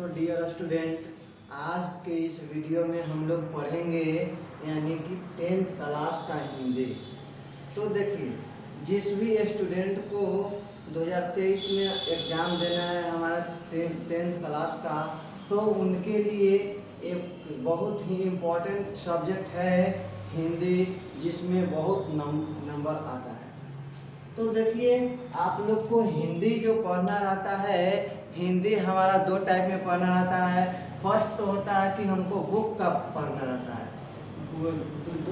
तो dear student, आज के इस वीडियो में हम लोग पढ़ेंगे यानी कि 10th क्लास का हिंदी। तो देखिए, जिस भी स्टूडेंट को 2023 में एग्ज़ाम देना है हमारा 10th क्लास का, तो उनके लिए एक बहुत ही इम्पोर्टेंट सब्जेक्ट है हिंदी, जिसमें बहुत नंबर आता है। तो देखिए, आप लोग को हिंदी जो पढ़ना रहता है, हिंदी हमारा दो टाइप में पढ़ना रहता है। फर्स्ट तो होता है कि हमको बुक का पढ़ना रहता है,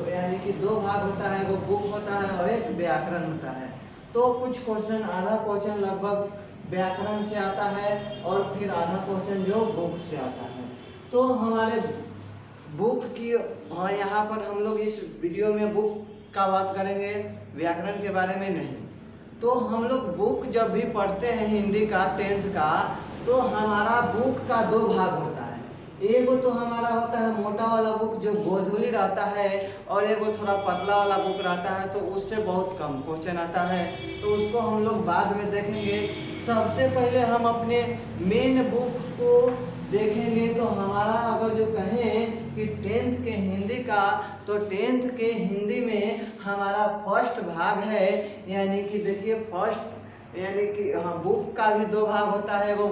यानी कि दो भाग होता है, वो बुक होता है और एक व्याकरण होता है। तो कुछ क्वेश्चन, आधा क्वेश्चन लगभग व्याकरण से आता है और फिर आधा क्वेश्चन जो बुक से आता है। तो हमारे बुक की यहाँ पर हम लोग इस वीडियो में बुक का बात करेंगे, व्याकरण के बारे में नहीं। तो हम लोग बुक जब भी पढ़ते हैं हिंदी का 10th का, तो हमारा बुक का दो भाग होता है। एगो तो हमारा होता है मोटा वाला बुक जो गोधूली रहता है, और एगो थोड़ा पतला वाला बुक रहता है, तो उससे बहुत कम क्वेश्चन आता है, तो उसको हम लोग बाद में देखेंगे। सबसे पहले हम अपने मेन बुक को देखेंगे। तो हमारा अगर जो कहें कि 10th के हिंदी का, तो 10th के हिंदी में हमारा फर्स्ट भाग है, यानी कि देखिए फर्स्ट, यानी कि हाँ, बुक का भी दो भाग होता है, वो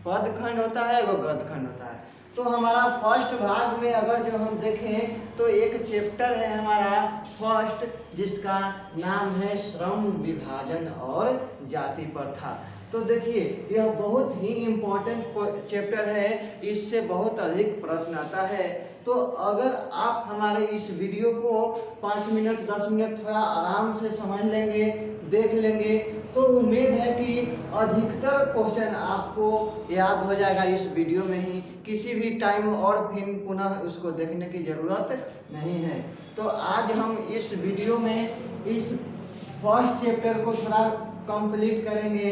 पद खंड होता है, वो गद खंड होता है। तो हमारा फर्स्ट भाग में अगर जो हम देखें तो एक चैप्टर है हमारा फर्स्ट, जिसका नाम है श्रम विभाजन और जाति प्रथा। तो देखिए, यह बहुत ही इम्पोर्टेंट चैप्टर है, इससे बहुत अधिक प्रश्न आता है। तो अगर आप हमारे इस वीडियो को 5 मिनट 10 मिनट थोड़ा आराम से समझ लेंगे, देख लेंगे, तो उम्मीद है कि अधिकतर क्वेश्चन आपको याद हो जाएगा इस वीडियो में ही, किसी भी टाइम और फिर पुनः उसको देखने की ज़रूरत नहीं है। तो आज हम इस वीडियो में इस फर्स्ट चैप्टर को थोड़ा कंप्लीट करेंगे।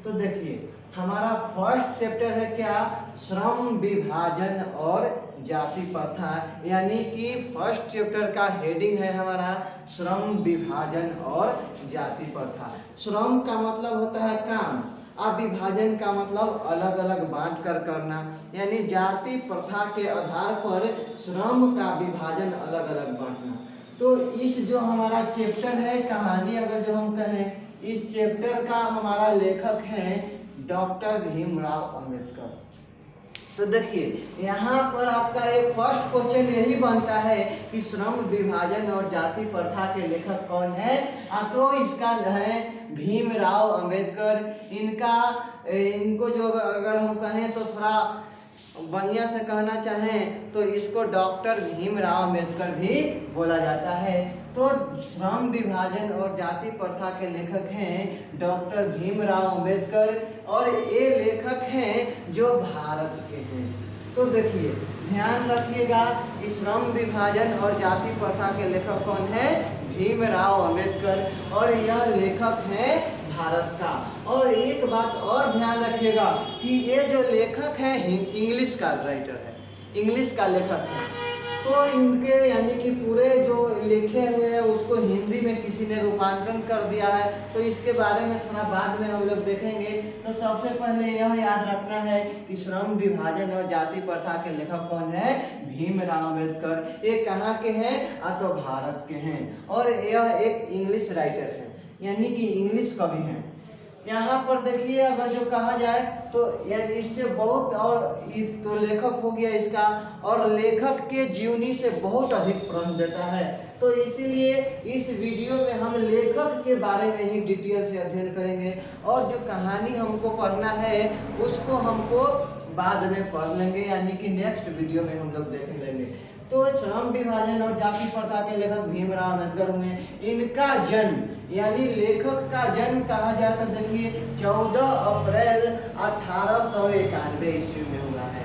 तो देखिए, हमारा फर्स्ट चैप्टर है क्या, श्रम विभाजन और जाति प्रथा, यानी कि फर्स्ट चैप्टर का हेडिंग है हमारा श्रम विभाजन और जाति प्रथा। श्रम का मतलब होता है काम, अब विभाजन का मतलब अलग अलग बांट कर करना, यानी जाति प्रथा के आधार पर श्रम का विभाजन अलग अलग बांटना। तो इस जो हमारा चैप्टर है कहानी, अगर जो हम कहें, इस चैप्टर का हमारा लेखक है डॉक्टर भीमराव अंबेडकर। तो देखिए, यहाँ पर आपका एक फर्स्ट क्वेश्चन यही बनता है कि श्रम विभाजन और जाति प्रथा के लेखक कौन है। तो इसका है भीमराव अंबेडकर। इनको जो अगर हम कहें तो थोड़ा बढ़िया से कहना चाहें तो इसको डॉक्टर भीमराव अंबेडकर भी बोला जाता है। तो श्रम विभाजन और जाति प्रथा के लेखक हैं डॉक्टर भीमराव अंबेडकर, और ये लेखक हैं जो भारत के हैं। तो देखिए, ध्यान रखिएगा, श्रम विभाजन और जाति प्रथा के लेखक कौन है, भीमराव अंबेडकर, और यह लेखक है भारत का। और एक बात और ध्यान रखिएगा कि ये जो लेखक है इंग्लिश का राइटर है, इंग्लिश का लेखक है। तो इनके यानी कि पूरे जो लिखे हुए हैं उसको हिंदी में किसी ने रूपांतरण कर दिया है, तो इसके बारे में थोड़ा बाद में हम लोग देखेंगे। तो सबसे पहले यह याद रखना है कि श्रम विभाजन और जाति प्रथा के लेखक कौन है, भीमराव अंबेडकर। ये कहाँ के हैं, तो भारत के हैं, और यह एक इंग्लिश राइटर है, यानी कि इंग्लिश कवि हैं। यहाँ पर देखिए, अगर जो कहा जाए तो यानी इससे बहुत, और तो लेखक हो गया इसका, और लेखक के जीवनी से बहुत अधिक प्रश्न देता है। तो इसीलिए इस वीडियो में हम लेखक के बारे में ही डिटेल से अध्ययन करेंगे, और जो कहानी हमको पढ़ना है उसको हमको बाद में पढ़ लेंगे, यानी कि नेक्स्ट वीडियो में हम लोग देख लेंगे। तो श्रम विभाजन और जाति प्रथा के लेखक भीमराव अंबेडकर हुए। इनका जन्म, यानी लेखक का जन्म कहा जाए तो देखिए 14 अप्रैल 1891 ईस्वी में हुआ है।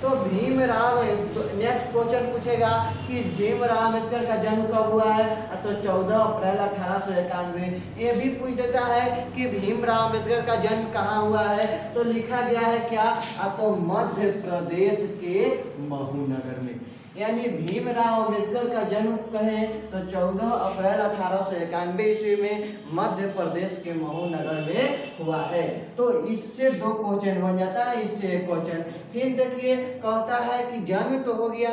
तो भीमराव, नेक्स्ट क्वेश्चन पूछेगा कि भीमराव अंबेडकर का जन्म कब हुआ है, तो 14 अप्रैल 1891। ये भी पूछ देता है कि भीमराव अंबेडकर का जन्म कहाँ हुआ है, तो लिखा गया है क्या, तो मध्य प्रदेश के महू नगर में। यानी भीमराव अम्बेडकर का जन्म कहें तो 14 अप्रैल 1891 ईस्वी में मध्य प्रदेश के महू नगर में हुआ है। तो इससे 2 क्वेश्चन बन जाता है, इससे 1 क्वेश्चन। फिर देखिए कहता है कि जन्म तो हो गया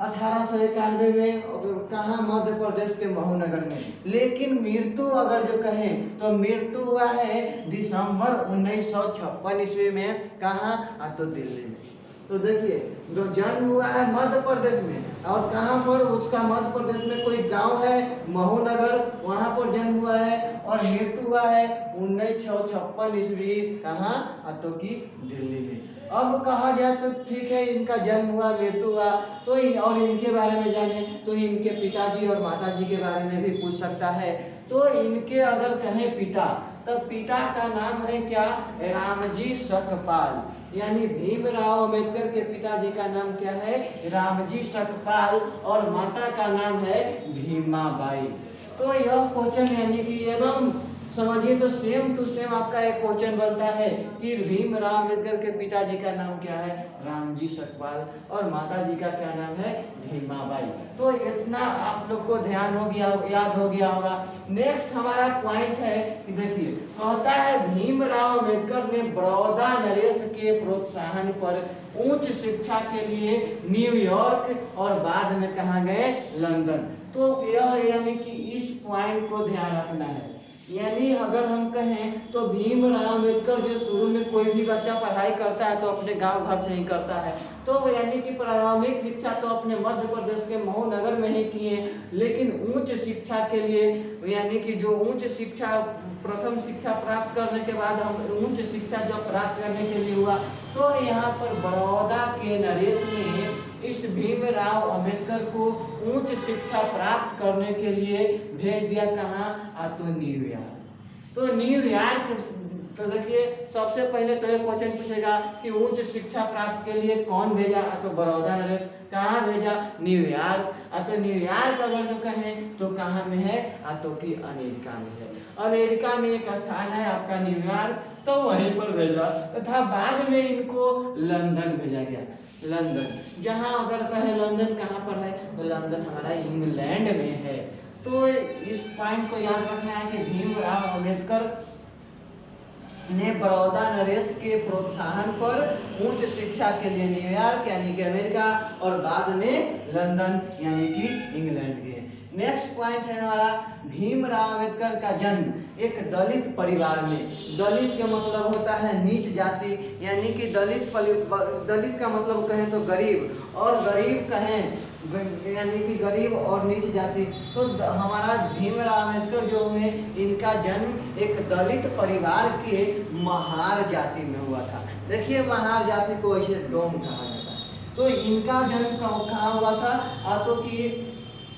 1891 में, और कहाँ, मध्य प्रदेश के महू नगर में, लेकिन मृत्यु अगर जो कहें तो मृत्यु हुआ है दिसंबर 1956 ईस्वी में, कहाँ, तो दिल्ली में। तो देखिए जो जन्म हुआ है मध्य प्रदेश में, और कहाँ पर, उसका मध्य प्रदेश में कोई गांव है महू नगर, वहां पर जन्म हुआ है, और मृत्यु हुआ है 1956 ईस्वी, कहाँ, तो कि दिल्ली में। अब कहा जाए तो ठीक है, इनका जन्म हुआ, मृत्यु हुआ, तो और इनके बारे में जाने तो इनके पिताजी और माताजी के बारे में भी पूछ सकता है। तो इनके अगर कहें पिता, तो पिता का नाम है क्या, रामजी सकपाल, यानी भीमराव अम्बेडकर के पिताजी का नाम क्या है, रामजी सकपाल, और माता का नाम है भीमाबाई। तो यह क्वेश्चन यानी कि एवं समझिए तो सेम टू सेम आपका एक क्वेश्चन बनता है कि भीमराव अम्बेडकर के पिताजी का नाम क्या है, रामजी सकपाल, और माताजी का क्या नाम है, भीमाबाई। तो इतना आप लोग को ध्यान हो गया, याद हो गया होगा। नेक्स्ट हमारा पॉइंट है कि देखिए कहता है भीमराव अम्बेडकर ने बड़ौदा नरेश के प्रोत्साहन पर उच्च शिक्षा के लिए न्यूयॉर्क और बाद में कहाँ गए, लंदन। तो यह यानी कि इस पॉइंट को ध्यान रखना है। यानी अगर हम कहें तो भीमराव अम्बेडकर जो शुरू में कोई भी बच्चा पढ़ाई करता है तो अपने गांव घर से ही करता है, तो यानी कि प्रारंभिक शिक्षा तो अपने मध्य प्रदेश के महू नगर में ही किए, लेकिन उच्च शिक्षा के लिए यानी कि जो उच्च शिक्षा, प्रथम शिक्षा प्राप्त करने के बाद हम उच्च शिक्षा जब प्राप्त करने के लिए हुआ, तो यहाँ पर बड़ौदा के नरेश ने इस भीमराव अम्बेडकर को उच्च शिक्षा प्राप्त करने के लिए भेज दिया, कहाँ, तो न्यूयॉर्क। तो न्यूयॉर्क, तो देखिए सबसे पहले तो एक क्वेश्चन पूछेगा कि उच्च शिक्षा प्राप्त के लिए कौन भेजा, तो बड़ौदा नरेश। कहाँ भेजा, न्यूयॉर्क। तो न्यूयॉर्क अगर जो कहें तो कहाँ में है, तो कि अमेरिका में है। अमेरिका में एक स्थान है आपका न्यूयॉर्क, तो वहीं पर भेजा तथा बाद में इनको लंदन भेजा गया, लंदन। जहाँ अगर कहें लंदन कहाँ पर है, तो लंदन हमारा इंग्लैंड में है। तो इस पॉइंट को याद रखना है कि भीमराव अम्बेडकर ने बड़ौदा नरेश के प्रोत्साहन पर उच्च शिक्षा के लिए न्यूयॉर्क यानी कि अमेरिका और बाद में लंदन यानी कि इंग्लैंड गए। नेक्स्ट पॉइंट है हमारा भीमराव अम्बेडकर का जन्म एक दलित परिवार में। दलित का मतलब होता है नीच जाति, यानी कि दलित का मतलब कहें तो गरीब, और गरीब कहें यानी कि गरीब और नीच जाति। तो हमारा भीमराव अम्बेडकर जो हुए, इनका जन्म एक दलित परिवार के महार जाति में हुआ था। देखिए महार जाति को ऐसे डोम कहा जाता है। तो इनका जन्म कहाँ हुआ था, तो कि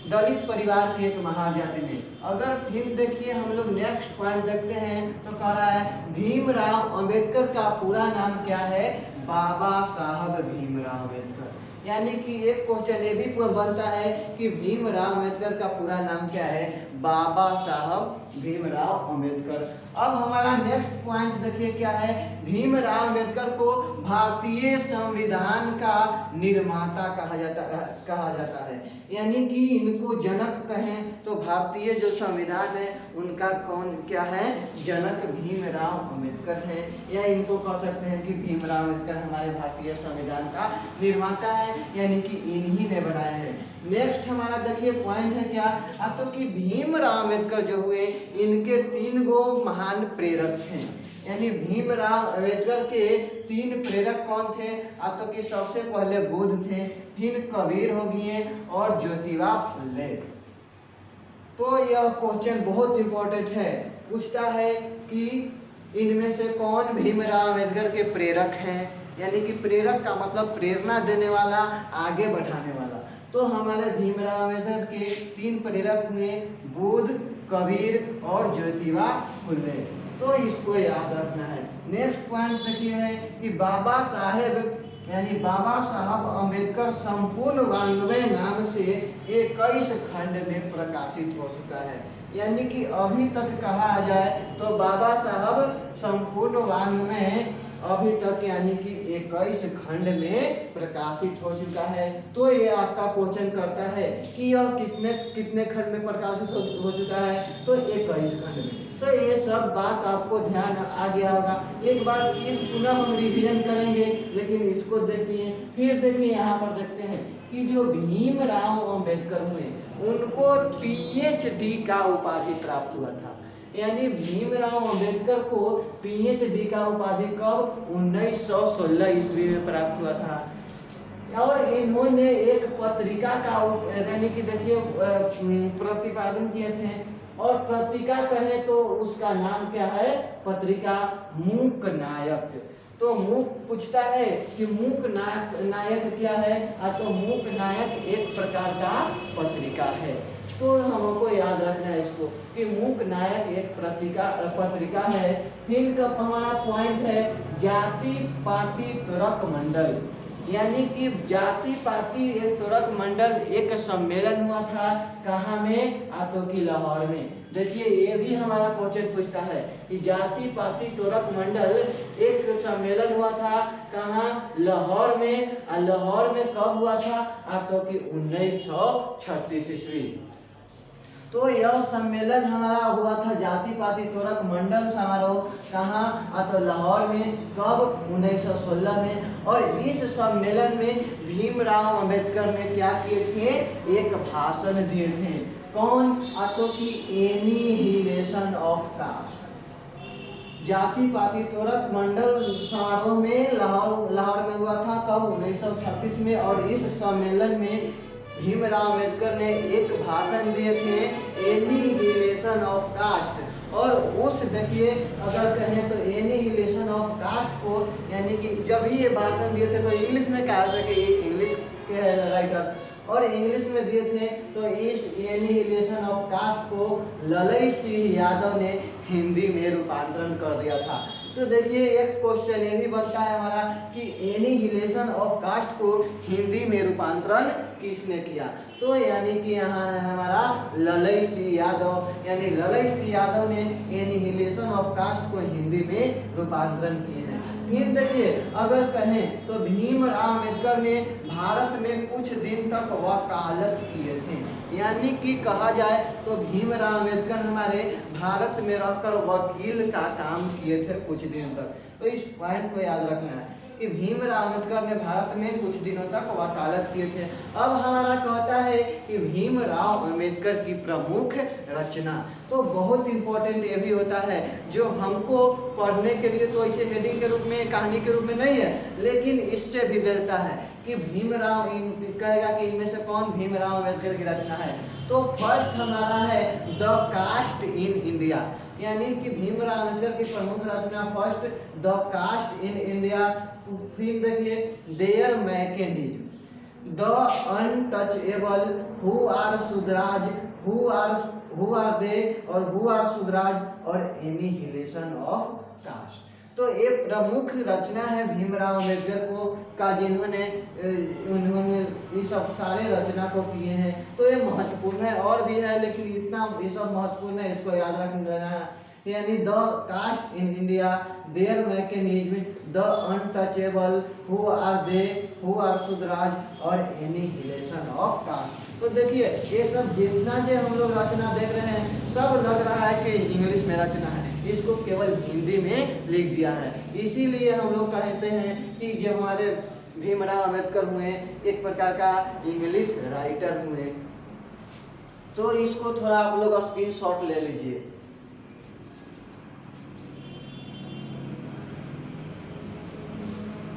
दलित परिवार की एक महार जाति में। अगर फिर देखिए हम लोग नेक्स्ट पॉइंट देखते हैं तो कह रहा है भीमराव अम्बेडकर का पूरा नाम क्या है, बाबा साहब भीमराव अम्बेडकर। यानी कि एक क्वेश्चन ये भी बनता है कि भीमराव अम्बेडकर का पूरा नाम क्या है, बाबा साहब भीमराव अम्बेडकर। अब हमारा नेक्स्ट पॉइंट देखिए क्या है, भीमराव अम्बेडकर को भारतीय संविधान का निर्माता कहा जाता है। यानी कि इनको जनक कहें तो भारतीय जो संविधान है उनका कौन क्या है, जनक भीमराव अम्बेडकर है, या इनको कह सकते हैं कि भीमराव अम्बेडकर हमारे भारतीय संविधान का निर्माता है, यानी कि इन्हीं ने बनाया है। नेक्स्ट हमारा देखिए पॉइंट है क्या, तो कि भीमराव अम्बेडकर जो हुए इनके 3 गो महान प्रेरक थे। यानी भीमराव अम्बेडकर के 3 प्रेरक कौन थे, तो कि सबसे पहले बुद्ध थे, फिर कबीर हो गए और ज्योतिबा फुले। तो यह क्वेश्चन बहुत इंपॉर्टेंट है, पूछता है कि इनमें से कौन भीमराव अम्बेडकर के प्रेरक हैं। यानी कि प्रेरक का मतलब प्रेरणा देने वाला, आगे बढ़ाने वाला। तो हमारे भीमराव अम्बेडकर के 3 प्रेरक हुए, बुद्ध, कबीर और ज्योतिबा फुले। तो इसको याद रखना है। नेक्स्ट पॉइंट देखिए है कि बाबा साहब अम्बेडकर संपूर्ण वाङ्मय नाम से 21 खंड में प्रकाशित हो चुका है। यानी कि अभी तक कहा जाए तो बाबा साहब संपूर्ण वाङ्मय अभी तक यानी कि 21 खंड में प्रकाशित हो चुका है। तो ये आपका क्वेश्चन करता है कि यह कितने खंड में प्रकाशित हो चुका है, तो 21 खंड में। तो ये सब बात आपको ध्यान आ गया होगा। एक बार फिर पुनः हम रिवीजन करेंगे, लेकिन इसको देखिए। फिर देखिए यहाँ पर देखते हैं कि जो भीमराव अंबेडकर हुए उनको पीएचडी का उपाधि प्राप्त हुआ था। यानी भीमराव अंबेडकर को पीएचडी का उपाधि कब 1916 ईस्वी में प्राप्त हुआ था। और इन्होंने एक पत्रिका का यानी कि देखिए प्रतिपादन किए थे। और पत्रिका कहे तो उसका नाम क्या है, पत्रिका मूक नायक। तो मूक पूछता है कि मूक नायक क्या है, तो मूक नायक एक प्रकार का पत्रिका है। तो हमको याद रखना है इसको कि मूक नायक एक पत्रिका है। फिर का हमारा पॉइंट है जाति पाति तुरक मंडल, यानी कि जाति पाति एक तुरक मंडल एक सम्मेलन हुआ था। कहाँ में, तो कि लाहौर में। देखिए ये भी हमारा क्वेश्चन पूछता है कि जाति पाति तुरक मंडल एक सम्मेलन हुआ था कहाँ, लाहौर में। लाहौर में कब हुआ था, तो कि 1936 ईस्वी। तो यह सम्मेलन हमारा हुआ था जाति पाति तुरक मंडल समारोह कहाँ, तो लाहौर में। कब, 1916 में। और इस सम्मेलन में भीमराव अंबेडकर ने क्या किए थे, एक भाषण दिए थे। कौन, तो कि एनिहिलेशन ऑफ कास्ट। जाति पाति तुरक मंडल समारोह में लाहौर में हुआ था कब, 1936 में। और इस सम्मेलन में भीमराव अंबेडकर ने एक भाषण दिए थे, एनिहिलेशन ऑफ कास्ट। और उस देखिए अगर कहें तो एनिहिलेशन ऑफ कास्ट को, यानी कि जब ये भाषण दिए थे तो इंग्लिश में कहा था कि ये इंग्लिश के राइटर और इंग्लिश में दिए थे। तो इस एनिहिलेशन ऑफ कास्ट को ललई सिंह यादव ने हिंदी में रूपांतरण कर दिया था। तो देखिए एक क्वेश्चन ये भी बनता है हमारा कि एनिहिलेशन ऑफ कास्ट को हिंदी में रूपांतरण किसने किया, तो यानी कि यहाँ है हमारा ललई सिंह यादव। यानी ललई सिंह यादव ने एनिहिलेशन ऑफ कास्ट को हिंदी में रूपांतरण किए हैं। फिर देखिए अगर कहें तो भीमराव अंबेडकर ने भारत में कुछ दिन तक वकालत किए थे। यानी कि कहा जाए तो भीमराव अंबेडकर हमारे भारत में रहकर वकील का काम किए थे कुछ दिन तक। तो इस पॉइंट को याद रखना है कि भीमराव अंबेडकर ने भारत में कुछ दिनों तक वकालत किए थे। अब हमारा कहता है कि भीमराव अंबेडकर की प्रमुख रचना, तो बहुत इंपॉर्टेंट ये भी होता है जो हमको पढ़ने के लिए तो ऐसे हेडिंग के रूप में कहानी के रूप में नहीं है, लेकिन इससे भी मिलता है कि भीमराव कहेगा कि इनमें से कौन भीमराव अंबेडकर की रचना है। तो फर्स्ट हमारा है द कास्ट इन इंडिया, यानी कि भीमराव अंबेडकर की प्रमुख रचना first the caste in India. फिर देखिए there mechanism, the untouchable, who are Shudras, who are they और हु आर सुधराज और एनिहिलेशन ऑफ कास्ट। तो ये प्रमुख रचना है भीमराव अंबेडकर को का जिन्होंने उन्होंने ये सब सारे रचना को किए हैं। तो ये महत्वपूर्ण है और भी है, लेकिन इतना ये सब महत्वपूर्ण है इसको याद रखना है। यानी the caste in India, there mechanism, the untouchable, who are they, who are Shudras और एनिहिलेशन ऑफ कास्ट। तो देखिए ये सब जितना जो हम लोग रचना देख रहे हैं सब लग रहा है कि इंग्लिश में रचना है, इसको केवल हिंदी में लिख दिया है। इसीलिए हम लोग कहते हैं कि जो हमारे भीमराव अंबेडकर हुए एक प्रकार का इंग्लिश राइटर हुए। तो इसको थोड़ा आप लोग स्क्रीनशॉट ले लीजिए।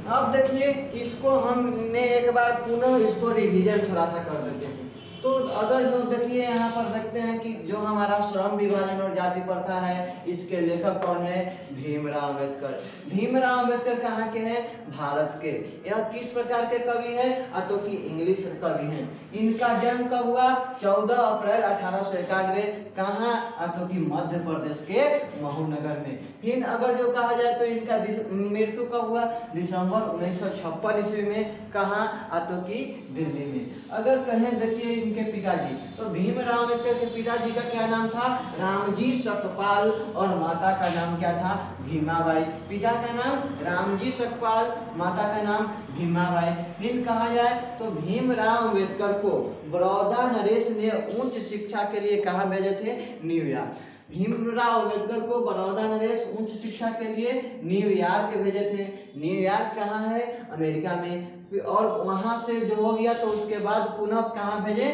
अब देखिए इसको हमने एक बार पुनः इसको रिवीजन थोड़ा सा कर देते हैं। तो अगर जो देखिए यहाँ पर देखते हैं कि जो हमारा श्रम विभाजन और जाति प्रथा है इसके लेखक कौन है, भीमराव अंबेडकर। भीमराव अंबेडकर कहाँ के हैं, भारत के। यह किस प्रकार के कवि है, तो कि इंग्लिश कवि हैं। इनका जन्म कब हुआ, 14 अप्रैल 1891, कहाँ, तो कि मध्य प्रदेश के महू नगर में। फिर अगर जो कहा जाए तो इनका मृत्यु कब हुआ, दिसंबर 1956 ईस्वी में, कहाँ, तो कि दिल्ली में। अगर कहें देखिए के पिताजी। तो भीमराव अम्बेडकर के पिताजी का क्या नाम था? रामजी सकपाल, और माता का नाम क्या था? भीमाबाई। पिता का नाम रामजी सकपाल, माता का नाम भीमाबाई। फिर कहा जाए तो भीमराव अम्बेडकर को बड़ौदा नरेश ने उच्च शिक्षा के लिए कहाँ भेजे थे? न्यूयॉर्क। भीमराव अम्बेडकर को बड़ौदा नरेश उच्च शिक्षा के लिए न्यूयॉर्क भेजे थे। न्यूयॉर्क कहाँ है? अमेरिका में। और वहां से जो हो गया तो उसके बाद पुनः कहाँ भेजे?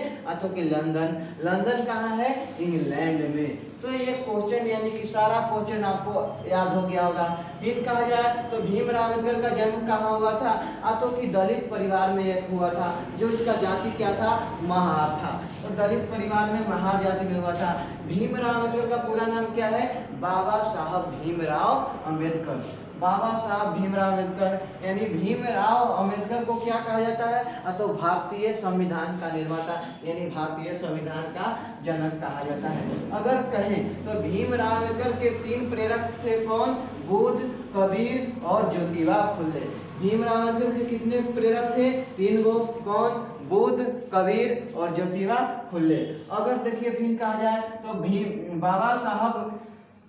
तो कि लंदन। लंदन कहाँ है? इंग्लैंड में। तो ये क्वेश्चन यानी कि सारा क्वेश्चन आपको याद हो गया होगा। फिर कहा जाए तो भीमराव अम्बेडकर का जन्म कहाँ हुआ था? तो कि दलित परिवार में एक हुआ था, जो इसका जाति क्या था? महार था। तो दलित परिवार में महार जाति में हुआ था। भीमराव अम्बेडकर का पूरा नाम क्या है? बाबा साहब भीमराव अम्बेडकर। बाबा साहब भीमराव अम्बेडकर यानी भीमराव अम्बेडकर को क्या कहा जाता है? तो भारतीय संविधान का निर्माता यानी भारतीय संविधान का जनक कहा जाता है। अगर कहें तो भीमराव अम्बेडकर के 3 प्रेरक थे, कौन? बुद्ध, कबीर और ज्योतिबा फुले। भीमराव अम्बेडकर के कितने प्रेरक थे? 3 गो। कौन? बुद्ध, कबीर और ज्योतिबा फुले। अगर देखिए फिर कहा जाए तो बाबा साहब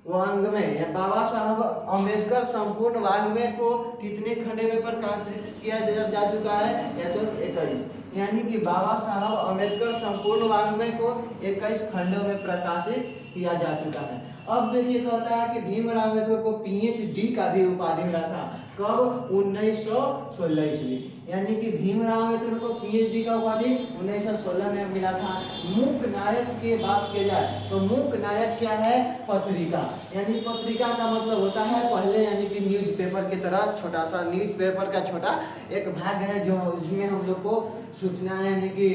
वाङ्मय या बाबा साहब अम्बेडकर संपूर्ण वाङ्मय को कितने खंडे में प्रकाशित किया जा चुका है? या तो 21। यानी कि बाबा साहब अम्बेडकर संपूर्ण वाङ्मय को 21 खंडों में प्रकाशित किया जा चुका है। अब देखिए कहता है कि भीमराव अम्बेडकर को PhD का भी उपाधि मिला था। कब? 1916 ईस्वी। यानी कि भीमराव अम्बेडकर को PhD का उपाधि 1916 में मिला था। मूक नायक की बात की जाए तो मूक नायक क्या है? पत्रिका। यानी पत्रिका का मतलब होता है पहले यानी कि न्यूज़पेपर की तरह छोटा सा न्यूज़पेपर का छोटा एक भाग है जो उसमें हम लोग को सूचना यानी कि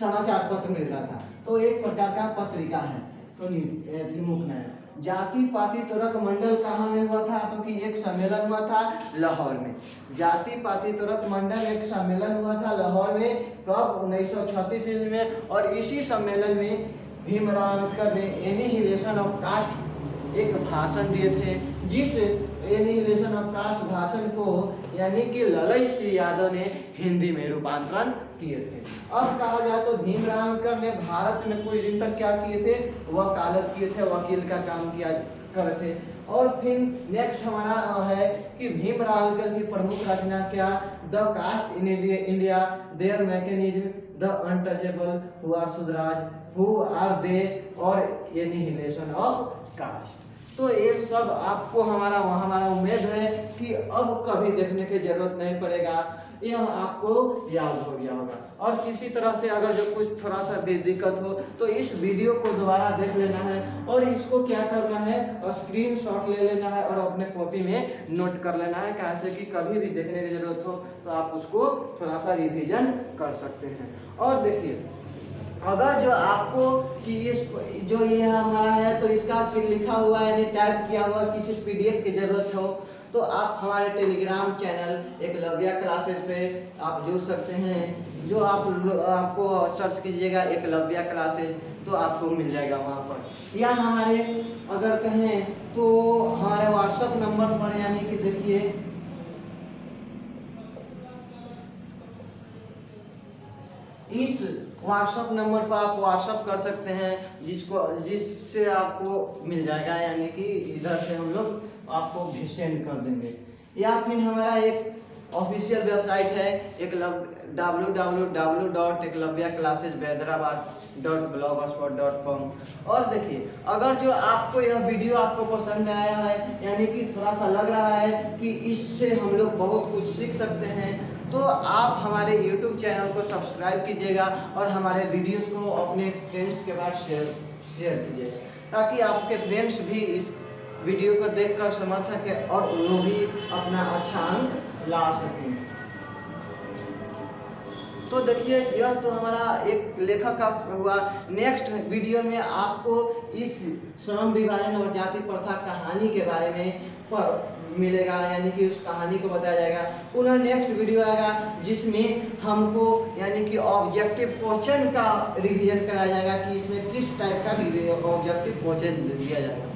समाचार पत्र मिलता था। तो एक प्रकार का पत्रिका है। तो मूक नायक। जाति पाति तुरक मंडल कहाँ में हुआ था? तो कि एक सम्मेलन हुआ था लाहौर में। जाति पाति तुरक मंडल एक सम्मेलन हुआ था लाहौर में। कब? 1936 ईस्वी में। और इसी सम्मेलन में भीमराव अम्बेडकर ने एनिहिलेशन ऑफ कास्ट एक भाषण दिए थे, जिस एनिहिलेशन ऑफ कास्ट भाषण को यानी कि ललई सिंह यादव ने हिंदी में रूपांतरण किए थे। अब कहा जाए तो भीमराव अम्बेडकर ने भारत में कुछ दिन तक क्या किए थे? वकालत किए थे, वकील का काम किया करे थे। और फिर नेक्स्ट हमारा है कि भीमराव अम्बेडकर की प्रमुख रचना क्या? The caste in India, there mechanism, the untouchable, who are Shudras, who are they और एनिहिलेशन ऑफ कास्ट। तो ये सब आपको हमारा उम्मीद है कि अब कभी देखने की जरूरत नहीं पड़ेगा, यह आपको याद हो गया होगा। और किसी तरह से अगर जो कुछ थोड़ा सा भी दिक्कत हो तो इस वीडियो को दोबारा देख लेना है और इसको क्या करना है? स्क्रीनशॉट ले लेना है और अपने कॉपी में नोट कर लेना है, कैसे कि कभी भी देखने की जरूरत हो तो आप उसको थोड़ा सा रिवीजन कर सकते हैं। और देखिए अगर जो आपको कि जो ये हमारा है तो इसका लिखा हुआ यानी टाइप किया हुआ किसी PDF की जरूरत हो तो आप हमारे टेलीग्राम चैनल एकलव्या क्लासेस पे आप जुड़ सकते हैं। जो आपको सर्च कीजिएगा एकलव्या क्लासेस तो आपको मिल जाएगा वहाँ पर। या हमारे अगर कहें तो हमारे व्हाट्सएप नंबर पर यानी कि देखिए इस व्हाट्सएप नंबर पर आप व्हाट्सएप कर सकते हैं, जिससे आपको मिल जाएगा यानी कि इधर से हम लोग आपको भी सेंड कर देंगे। या फिर हमारा एक ऑफिशियल वेबसाइट है www.eklavyaklasseshyderabad.blogspot.com। और देखिए अगर जो आपको यह वीडियो आपको पसंद आया है यानी कि थोड़ा सा लग रहा है कि इससे हम लोग बहुत कुछ सीख सकते हैं तो आप हमारे YouTube चैनल को सब्सक्राइब कीजिएगा और हमारे वीडियोस को अपने फ्रेंड्स के पास शेयर कीजिएगा, ताकि आपके फ्रेंड्स भी इस वीडियो को देखकर समझ सके और वो भी अपना अच्छा अंक ला सकें। तो देखिए यह तो हमारा एक लेखक का हुआ। नेक्स्ट वीडियो में आपको इस श्रम विभाजन और जाति प्रथा कहानी के बारे में मिलेगा, यानी कि उस कहानी को बताया जाएगा। पुनः नेक्स्ट वीडियो आएगा जिसमें हमको यानी कि ऑब्जेक्टिव क्वेश्चन का रिवीजन कराया जाएगा कि इसमें किस टाइप का ऑब्जेक्टिव क्वेश्चन दिया जाएगा।